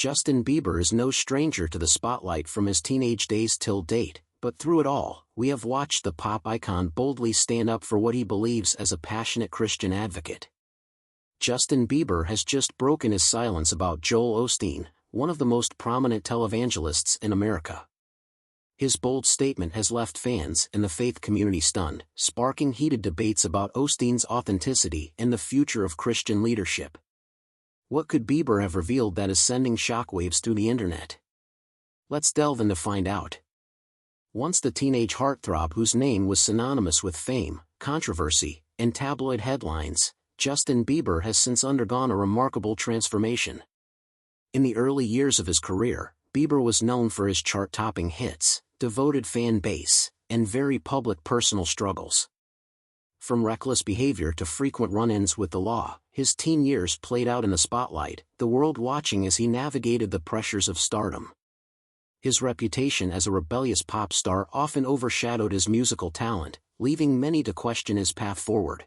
Justin Bieber is no stranger to the spotlight from his teenage days till date, but through it all, we have watched the pop icon boldly stand up for what he believes as a passionate Christian advocate. Justin Bieber has just broken his silence about Joel Osteen, one of the most prominent televangelists in America. His bold statement has left fans and the faith community stunned, sparking heated debates about Osteen's authenticity and the future of Christian leadership. What could Bieber have revealed that is sending shockwaves through the internet? Let's delve in to find out. Once the teenage heartthrob whose name was synonymous with fame, controversy, and tabloid headlines, Justin Bieber has since undergone a remarkable transformation. In the early years of his career, Bieber was known for his chart-topping hits, devoted fan base, and very public personal struggles. From reckless behavior to frequent run-ins with the law, his teen years played out in the spotlight, the world watching as he navigated the pressures of stardom. His reputation as a rebellious pop star often overshadowed his musical talent, leaving many to question his path forward.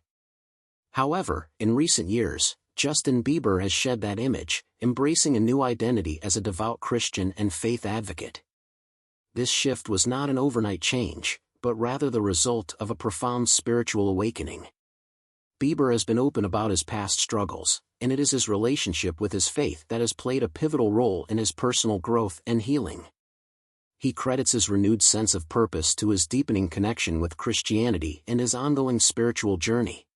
However, in recent years, Justin Bieber has shed that image, embracing a new identity as a devout Christian and faith advocate. This shift was not an overnight change, but rather the result of a profound spiritual awakening. Bieber has been open about his past struggles, and it is his relationship with his faith that has played a pivotal role in his personal growth and healing. He credits his renewed sense of purpose to his deepening connection with Christianity and his ongoing spiritual journey.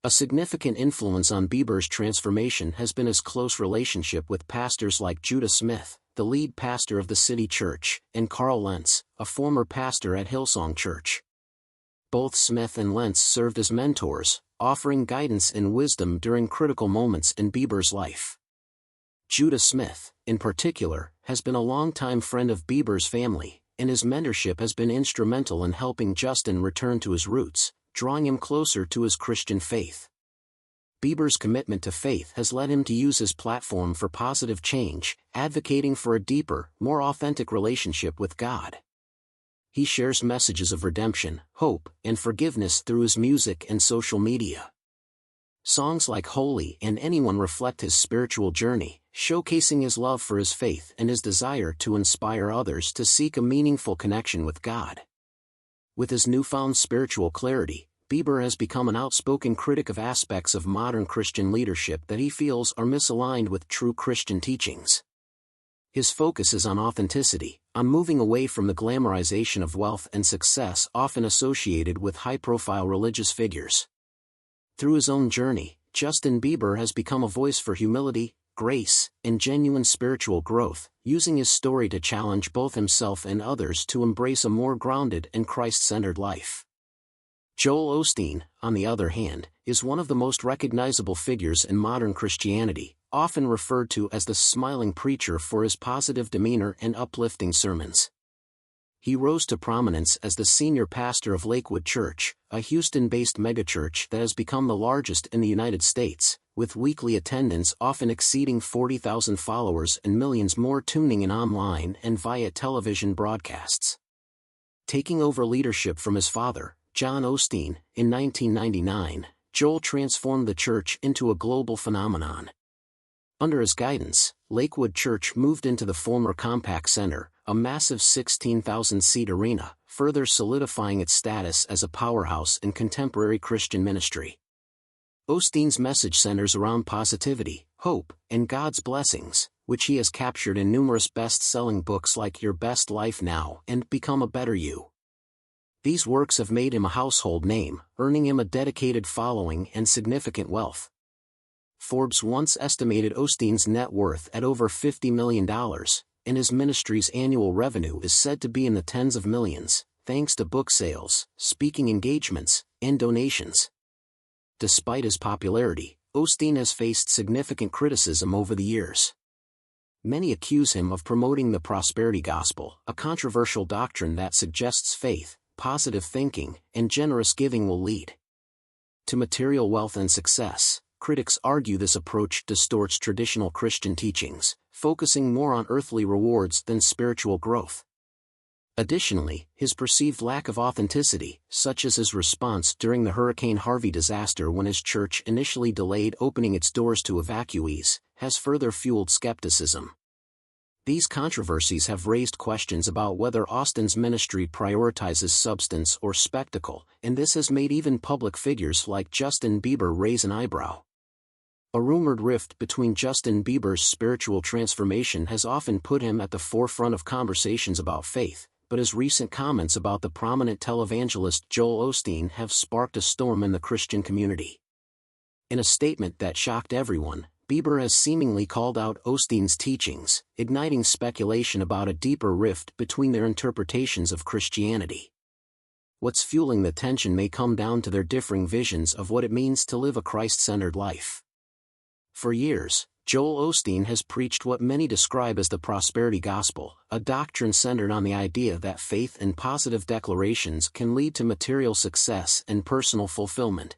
A significant influence on Bieber's transformation has been his close relationship with pastors like Judah Smith, the lead pastor of the City Church, and Carl Lentz, a former pastor at Hillsong Church. Both Smith and Lentz served as mentors, offering guidance and wisdom during critical moments in Bieber's life. Judah Smith, in particular, has been a longtime friend of Bieber's family, and his mentorship has been instrumental in helping Justin return to his roots, drawing him closer to his Christian faith. Bieber's commitment to faith has led him to use his platform for positive change, advocating for a deeper, more authentic relationship with God. He shares messages of redemption, hope, and forgiveness through his music and social media. Songs like Holy and Anyone reflect his spiritual journey, showcasing his love for his faith and his desire to inspire others to seek a meaningful connection with God. With his newfound spiritual clarity, Bieber has become an outspoken critic of aspects of modern Christian leadership that he feels are misaligned with true Christian teachings. His focus is on authenticity, on moving away from the glamorization of wealth and success often associated with high-profile religious figures. Through his own journey, Justin Bieber has become a voice for humility, grace, and genuine spiritual growth, using his story to challenge both himself and others to embrace a more grounded and Christ-centered life. Joel Osteen, on the other hand, is one of the most recognizable figures in modern Christianity, often referred to as the smiling preacher for his positive demeanor and uplifting sermons. He rose to prominence as the senior pastor of Lakewood Church, a Houston-based megachurch that has become the largest in the United States, with weekly attendance often exceeding 40,000 followers and millions more tuning in online and via television broadcasts. Taking over leadership from his father, John Osteen, in 1999, Joel transformed the church into a global phenomenon. Under his guidance, Lakewood Church moved into the former Compaq Center, a massive 16,000-seat arena, further solidifying its status as a powerhouse in contemporary Christian ministry. Osteen's message centers around positivity, hope, and God's blessings, which he has captured in numerous best-selling books like Your Best Life Now and Become a Better You. These works have made him a household name, earning him a dedicated following and significant wealth. Forbes once estimated Osteen's net worth at over $50 million, and his ministry's annual revenue is said to be in the tens of millions, thanks to book sales, speaking engagements, and donations. Despite his popularity, Osteen has faced significant criticism over the years. Many accuse him of promoting the prosperity gospel, a controversial doctrine that suggests faith, positive thinking, and generous giving will lead to material wealth and success. Critics argue this approach distorts traditional Christian teachings, focusing more on earthly rewards than spiritual growth. Additionally, his perceived lack of authenticity, such as his response during the Hurricane Harvey disaster when his church initially delayed opening its doors to evacuees, has further fueled skepticism. These controversies have raised questions about whether Osteen's ministry prioritizes substance or spectacle, and this has made even public figures like Justin Bieber raise an eyebrow. A rumored rift between Justin Bieber's spiritual transformation has often put him at the forefront of conversations about faith, but his recent comments about the prominent televangelist Joel Osteen have sparked a storm in the Christian community. In a statement that shocked everyone, Bieber has seemingly called out Osteen's teachings, igniting speculation about a deeper rift between their interpretations of Christianity. What's fueling the tension may come down to their differing visions of what it means to live a Christ-centered life. For years, Joel Osteen has preached what many describe as the prosperity gospel, a doctrine centered on the idea that faith and positive declarations can lead to material success and personal fulfillment.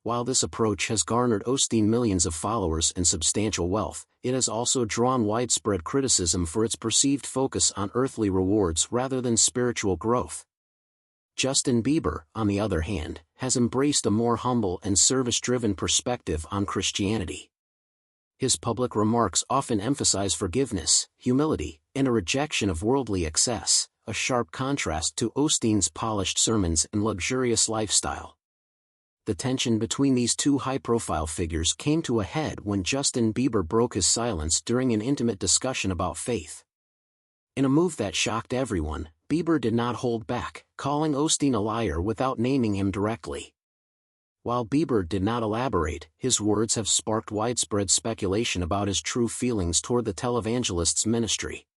While this approach has garnered Osteen millions of followers and substantial wealth, it has also drawn widespread criticism for its perceived focus on earthly rewards rather than spiritual growth. Justin Bieber, on the other hand, has embraced a more humble and service-driven perspective on Christianity. His public remarks often emphasize forgiveness, humility, and a rejection of worldly excess, a sharp contrast to Osteen's polished sermons and luxurious lifestyle. The tension between these two high-profile figures came to a head when Justin Bieber broke his silence during an intimate discussion about faith. In a move that shocked everyone, Bieber did not hold back, calling Osteen a liar without naming him directly. While Bieber did not elaborate, his words have sparked widespread speculation about his true feelings toward the televangelist's ministry.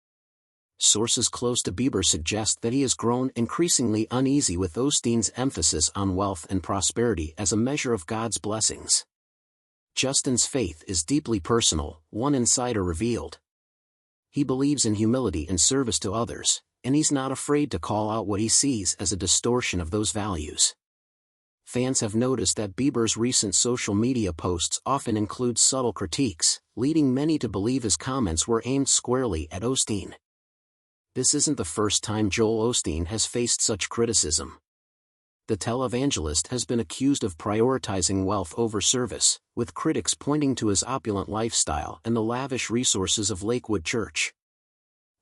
Sources close to Bieber suggest that he has grown increasingly uneasy with Osteen's emphasis on wealth and prosperity as a measure of God's blessings. Justin's faith is deeply personal, one insider revealed. He believes in humility and service to others, and he's not afraid to call out what he sees as a distortion of those values. Fans have noticed that Bieber's recent social media posts often include subtle critiques, leading many to believe his comments were aimed squarely at Osteen. This isn't the first time Joel Osteen has faced such criticism. The televangelist has been accused of prioritizing wealth over service, with critics pointing to his opulent lifestyle and the lavish resources of Lakewood Church.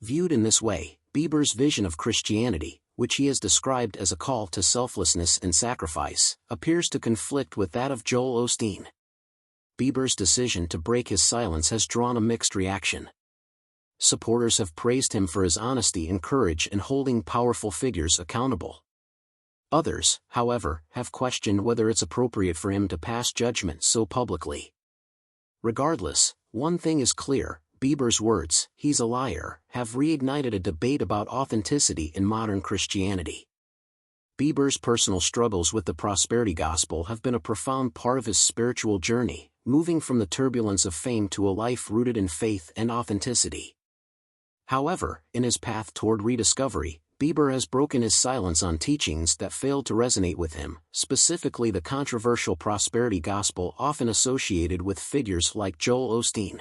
Viewed in this way, Bieber's vision of Christianity, which he has described as a call to selflessness and sacrifice, appears to conflict with that of Joel Osteen. Bieber's decision to break his silence has drawn a mixed reaction. Supporters have praised him for his honesty and courage in holding powerful figures accountable. Others, however, have questioned whether it's appropriate for him to pass judgment so publicly. Regardless, one thing is clear: Bieber's words, "he's a liar," have reignited a debate about authenticity in modern Christianity. Bieber's personal struggles with the prosperity gospel have been a profound part of his spiritual journey, moving from the turbulence of fame to a life rooted in faith and authenticity. However, in his path toward rediscovery, Bieber has broken his silence on teachings that failed to resonate with him, specifically the controversial prosperity gospel often associated with figures like Joel Osteen.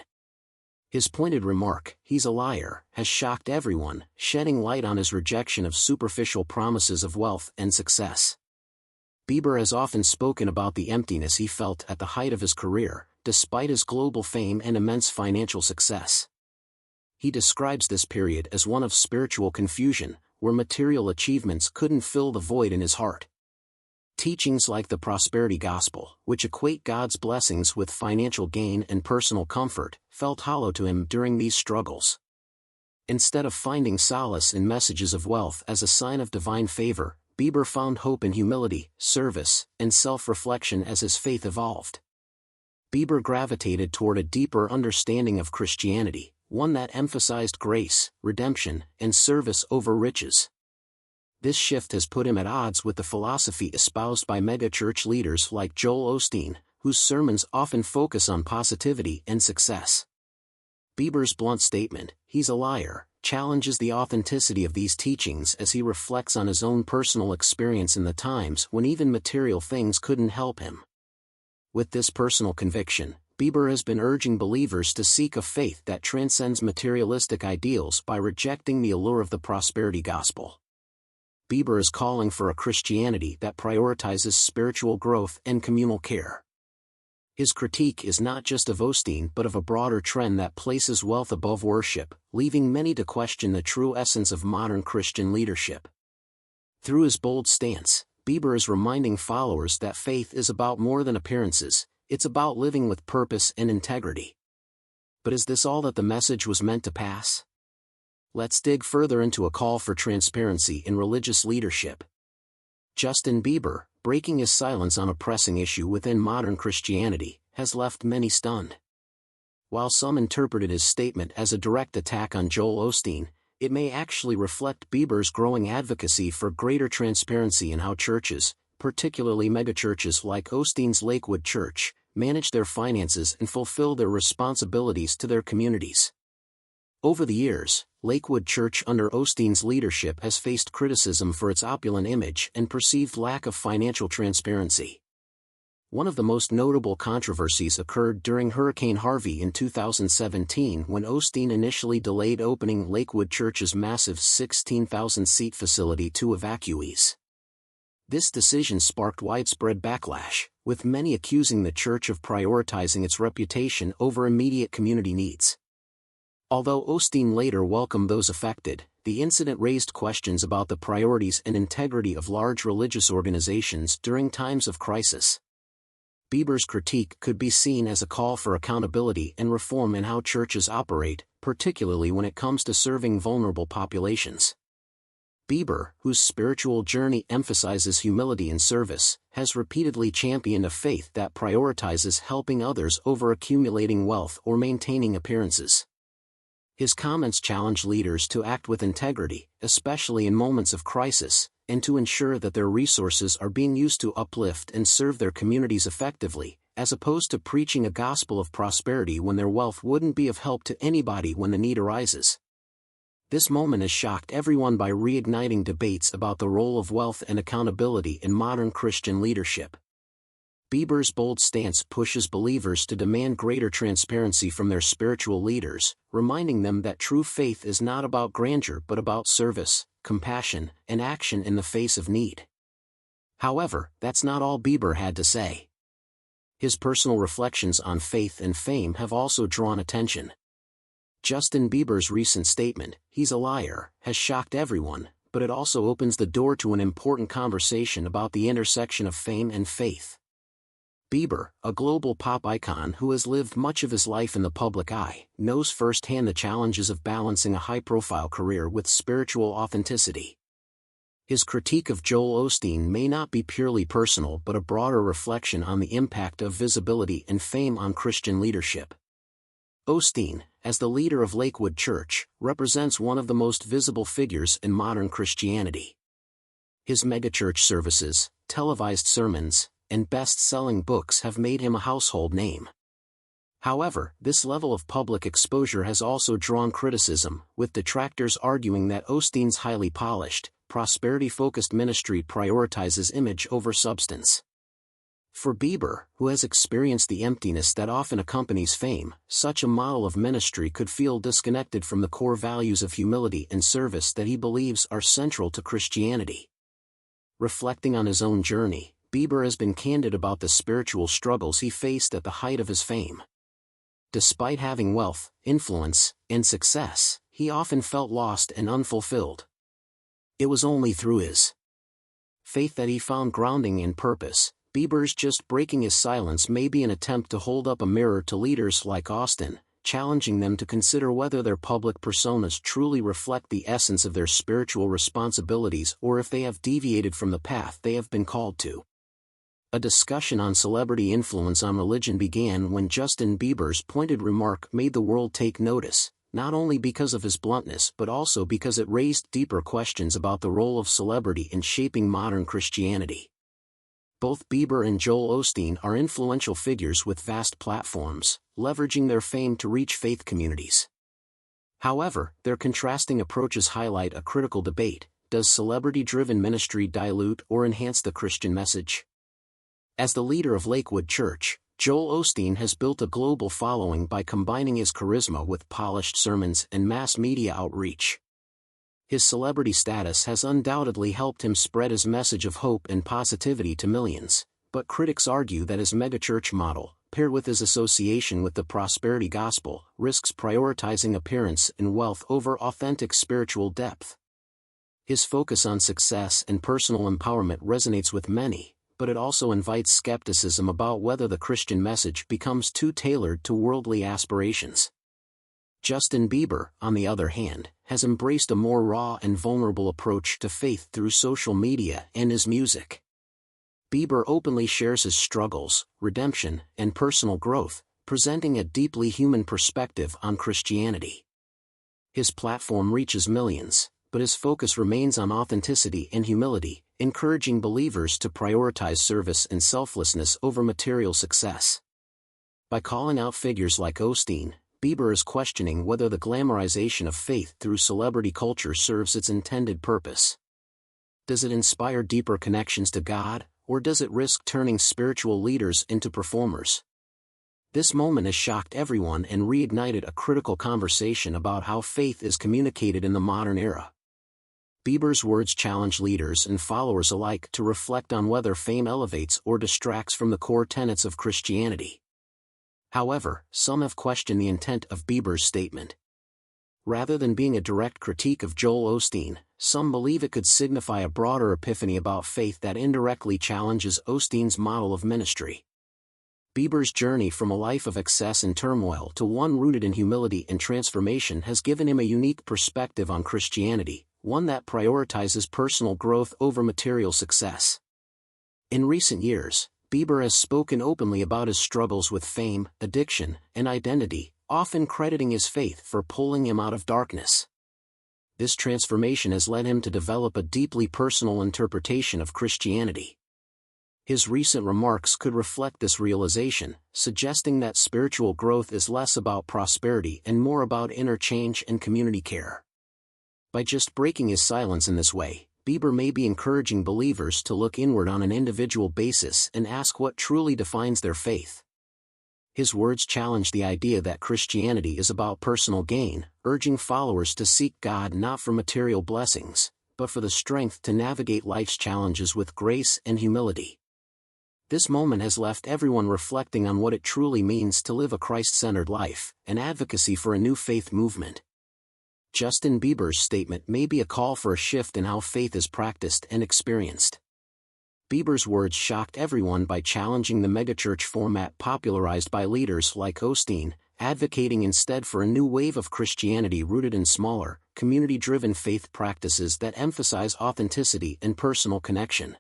His pointed remark, "he's a liar," has shocked everyone, shedding light on his rejection of superficial promises of wealth and success. Bieber has often spoken about the emptiness he felt at the height of his career, despite his global fame and immense financial success. He describes this period as one of spiritual confusion, where material achievements couldn't fill the void in his heart. Teachings like the prosperity gospel, which equate God's blessings with financial gain and personal comfort, felt hollow to him during these struggles. Instead of finding solace in messages of wealth as a sign of divine favor, Bieber found hope in humility, service, and self-reflection as his faith evolved. Bieber gravitated toward a deeper understanding of Christianity, one that emphasized grace, redemption, and service over riches. This shift has put him at odds with the philosophy espoused by megachurch leaders like Joel Osteen, whose sermons often focus on positivity and success. Bieber's blunt statement, "he's a liar," challenges the authenticity of these teachings as he reflects on his own personal experience in the times when even material things couldn't help him. With this personal conviction, Bieber has been urging believers to seek a faith that transcends materialistic ideals by rejecting the allure of the prosperity gospel. Bieber is calling for a Christianity that prioritizes spiritual growth and communal care. His critique is not just of Osteen but of a broader trend that places wealth above worship, leaving many to question the true essence of modern Christian leadership. Through his bold stance, Bieber is reminding followers that faith is about more than appearances, it's about living with purpose and integrity. But is this all that the message was meant to pass? Let's dig further into a call for transparency in religious leadership. Justin Bieber, breaking his silence on a pressing issue within modern Christianity, has left many stunned. While some interpreted his statement as a direct attack on Joel Osteen, it may actually reflect Bieber's growing advocacy for greater transparency in how churches, particularly megachurches like Osteen's Lakewood Church, manage their finances and fulfill their responsibilities to their communities. Over the years, Lakewood Church under Osteen's leadership has faced criticism for its opulent image and perceived lack of financial transparency. One of the most notable controversies occurred during Hurricane Harvey in 2017 when Osteen initially delayed opening Lakewood Church's massive 16,000-seat facility to evacuees. This decision sparked widespread backlash, with many accusing the church of prioritizing its reputation over immediate community needs. Although Osteen later welcomed those affected, the incident raised questions about the priorities and integrity of large religious organizations during times of crisis. Bieber's critique could be seen as a call for accountability and reform in how churches operate, particularly when it comes to serving vulnerable populations. Bieber, whose spiritual journey emphasizes humility and service, has repeatedly championed a faith that prioritizes helping others over accumulating wealth or maintaining appearances. His comments challenge leaders to act with integrity, especially in moments of crisis, and to ensure that their resources are being used to uplift and serve their communities effectively, as opposed to preaching a gospel of prosperity when their wealth wouldn't be of help to anybody when the need arises. This moment has shocked everyone by reigniting debates about the role of wealth and accountability in modern Christian leadership. Bieber's bold stance pushes believers to demand greater transparency from their spiritual leaders, reminding them that true faith is not about grandeur but about service, compassion, and action in the face of need. However, that's not all Bieber had to say. His personal reflections on faith and fame have also drawn attention. Justin Bieber's recent statement, "He's a liar," has shocked everyone, but it also opens the door to an important conversation about the intersection of fame and faith. Bieber, a global pop icon who has lived much of his life in the public eye, knows firsthand the challenges of balancing a high-profile career with spiritual authenticity. His critique of Joel Osteen may not be purely personal but a broader reflection on the impact of visibility and fame on Christian leadership. Osteen, as the leader of Lakewood Church, represents one of the most visible figures in modern Christianity. His megachurch services, televised sermons, and best-selling books have made him a household name. However, this level of public exposure has also drawn criticism, with detractors arguing that Osteen's highly polished, prosperity-focused ministry prioritizes image over substance. For Bieber, who has experienced the emptiness that often accompanies fame, such a model of ministry could feel disconnected from the core values of humility and service that he believes are central to Christianity. Reflecting on his own journey, Bieber has been candid about the spiritual struggles he faced at the height of his fame. Despite having wealth, influence, and success, he often felt lost and unfulfilled. It was only through his faith that he found grounding and purpose. Bieber's just breaking his silence may be an attempt to hold up a mirror to leaders like Osteen, challenging them to consider whether their public personas truly reflect the essence of their spiritual responsibilities or if they have deviated from the path they have been called to. A discussion on celebrity influence on religion began when Justin Bieber's pointed remark made the world take notice, not only because of his bluntness but also because it raised deeper questions about the role of celebrity in shaping modern Christianity. Both Bieber and Joel Osteen are influential figures with vast platforms, leveraging their fame to reach faith communities. However, their contrasting approaches highlight a critical debate: does celebrity-driven ministry dilute or enhance the Christian message? As the leader of Lakewood Church, Joel Osteen has built a global following by combining his charisma with polished sermons and mass media outreach. His celebrity status has undoubtedly helped him spread his message of hope and positivity to millions, but critics argue that his megachurch model, paired with his association with the prosperity gospel, risks prioritizing appearance and wealth over authentic spiritual depth. His focus on success and personal empowerment resonates with many, but it also invites skepticism about whether the Christian message becomes too tailored to worldly aspirations. Justin Bieber, on the other hand, has embraced a more raw and vulnerable approach to faith through social media and his music. Bieber openly shares his struggles, redemption, and personal growth, presenting a deeply human perspective on Christianity. His platform reaches millions, but his focus remains on authenticity and humility, encouraging believers to prioritize service and selflessness over material success. By calling out figures like Osteen, Bieber is questioning whether the glamorization of faith through celebrity culture serves its intended purpose. Does it inspire deeper connections to God, or does it risk turning spiritual leaders into performers? This moment has shocked everyone and reignited a critical conversation about how faith is communicated in the modern era. Bieber's words challenge leaders and followers alike to reflect on whether fame elevates or distracts from the core tenets of Christianity. However, some have questioned the intent of Bieber's statement. Rather than being a direct critique of Joel Osteen, some believe it could signify a broader epiphany about faith that indirectly challenges Osteen's model of ministry. Bieber's journey from a life of excess and turmoil to one rooted in humility and transformation has given him a unique perspective on Christianity, one that prioritizes personal growth over material success. In recent years, Bieber has spoken openly about his struggles with fame, addiction, and identity, often crediting his faith for pulling him out of darkness. This transformation has led him to develop a deeply personal interpretation of Christianity. His recent remarks could reflect this realization, suggesting that spiritual growth is less about prosperity and more about inner change and community care. By just breaking his silence in this way, Bieber may be encouraging believers to look inward on an individual basis and ask what truly defines their faith. His words challenge the idea that Christianity is about personal gain, urging followers to seek God not for material blessings, but for the strength to navigate life's challenges with grace and humility. This moment has left everyone reflecting on what it truly means to live a Christ-centered life, and advocacy for a new faith movement. Justin Bieber's statement may be a call for a shift in how faith is practiced and experienced. Bieber's words shocked everyone by challenging the megachurch format popularized by leaders like Osteen, advocating instead for a new wave of Christianity rooted in smaller, community-driven faith practices that emphasize authenticity and personal connection.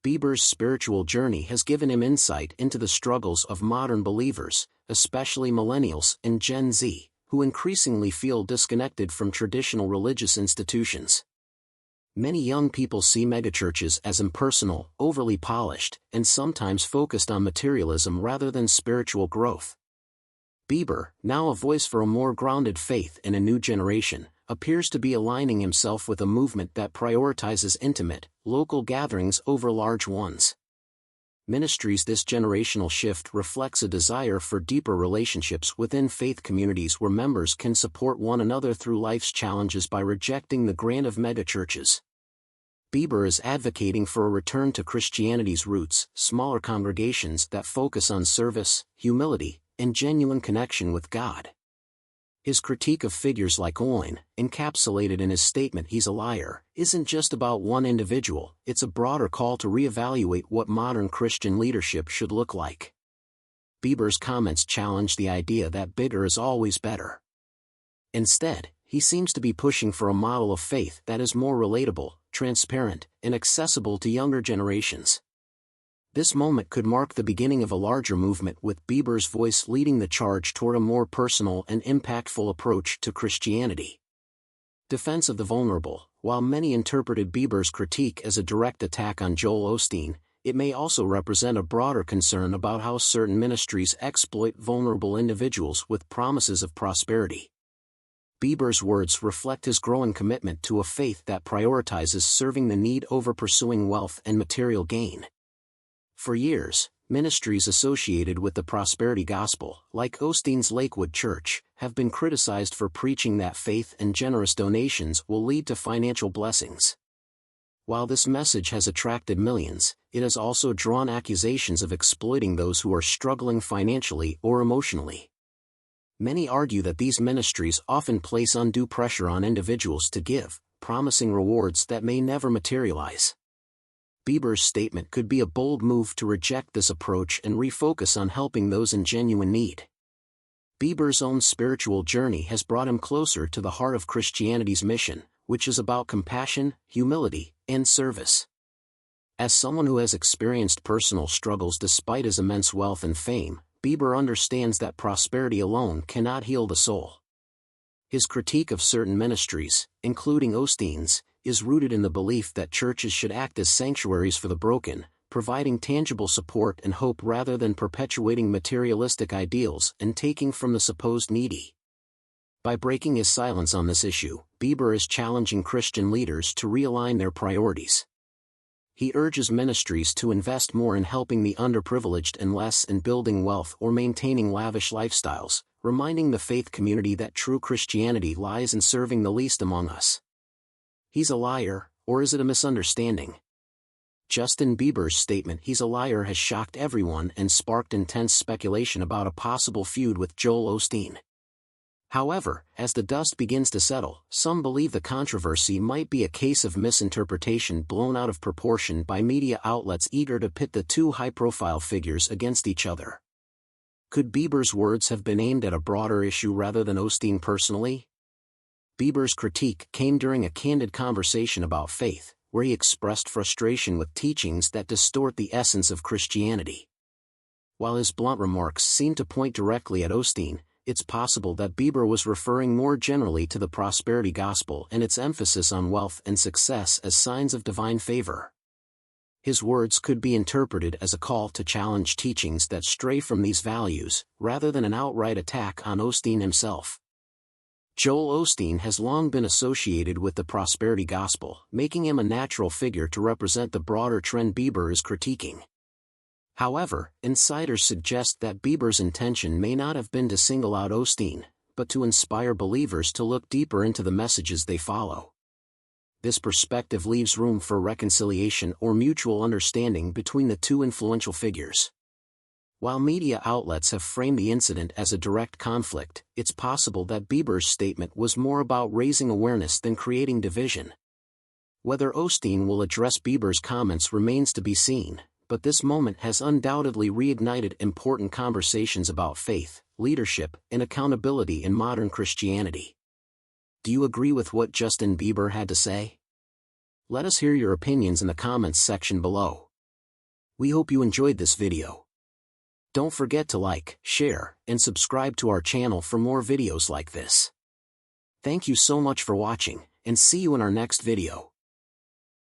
Bieber's spiritual journey has given him insight into the struggles of modern believers, especially millennials and Gen Z, who increasingly feel disconnected from traditional religious institutions. Many young people see megachurches as impersonal, overly polished, and sometimes focused on materialism rather than spiritual growth. Bieber, now a voice for a more grounded faith in a new generation, appears to be aligning himself with a movement that prioritizes intimate, local gatherings over large ones. This generational shift reflects a desire for deeper relationships within faith communities where members can support one another through life's challenges by rejecting the grant of megachurches. Bieber is advocating for a return to Christianity's roots, smaller congregations that focus on service, humility, and genuine connection with God. His critique of figures like Osteen, encapsulated in his statement "He's a liar," isn't just about one individual, it's a broader call to reevaluate what modern Christian leadership should look like. Bieber's comments challenge the idea that bigger is always better. Instead, he seems to be pushing for a model of faith that is more relatable, transparent, and accessible to younger generations. This moment could mark the beginning of a larger movement, with Bieber's voice leading the charge toward a more personal and impactful approach to Christianity. Defense of the vulnerable. While many interpreted Bieber's critique as a direct attack on Joel Osteen, it may also represent a broader concern about how certain ministries exploit vulnerable individuals with promises of prosperity. Bieber's words reflect his growing commitment to a faith that prioritizes serving the need over pursuing wealth and material gain. For years, ministries associated with the prosperity gospel, like Osteen's Lakewood Church, have been criticized for preaching that faith and generous donations will lead to financial blessings. While this message has attracted millions, it has also drawn accusations of exploiting those who are struggling financially or emotionally. Many argue that these ministries often place undue pressure on individuals to give, promising rewards that may never materialize. Bieber's statement could be a bold move to reject this approach and refocus on helping those in genuine need. Bieber's own spiritual journey has brought him closer to the heart of Christianity's mission, which is about compassion, humility, and service. As someone who has experienced personal struggles despite his immense wealth and fame, Bieber understands that prosperity alone cannot heal the soul. His critique of certain ministries, including Osteen's, is rooted in the belief that churches should act as sanctuaries for the broken, providing tangible support and hope rather than perpetuating materialistic ideals and taking from the supposed needy. By breaking his silence on this issue, Bieber is challenging Christian leaders to realign their priorities. He urges ministries to invest more in helping the underprivileged and less in building wealth or maintaining lavish lifestyles, reminding the faith community that true Christianity lies in serving the least among us. He's a liar, or is it a misunderstanding? Justin Bieber's statement "he's a liar" has shocked everyone and sparked intense speculation about a possible feud with Joel Osteen. However, as the dust begins to settle, some believe the controversy might be a case of misinterpretation blown out of proportion by media outlets eager to pit the two high-profile figures against each other. Could Bieber's words have been aimed at a broader issue rather than Osteen personally? Bieber's critique came during a candid conversation about faith, where he expressed frustration with teachings that distort the essence of Christianity. While his blunt remarks seem to point directly at Osteen, it's possible that Bieber was referring more generally to the prosperity gospel and its emphasis on wealth and success as signs of divine favor. His words could be interpreted as a call to challenge teachings that stray from these values, rather than an outright attack on Osteen himself. Joel Osteen has long been associated with the prosperity gospel, making him a natural figure to represent the broader trend Bieber is critiquing. However, insiders suggest that Bieber's intention may not have been to single out Osteen, but to inspire believers to look deeper into the messages they follow. This perspective leaves room for reconciliation or mutual understanding between the two influential figures. While media outlets have framed the incident as a direct conflict, it's possible that Bieber's statement was more about raising awareness than creating division. Whether Osteen will address Bieber's comments remains to be seen, but this moment has undoubtedly reignited important conversations about faith, leadership, and accountability in modern Christianity. Do you agree with what Justin Bieber had to say? Let us hear your opinions in the comments section below. We hope you enjoyed this video. Don't forget to like, share, and subscribe to our channel for more videos like this. Thank you so much for watching, and see you in our next video.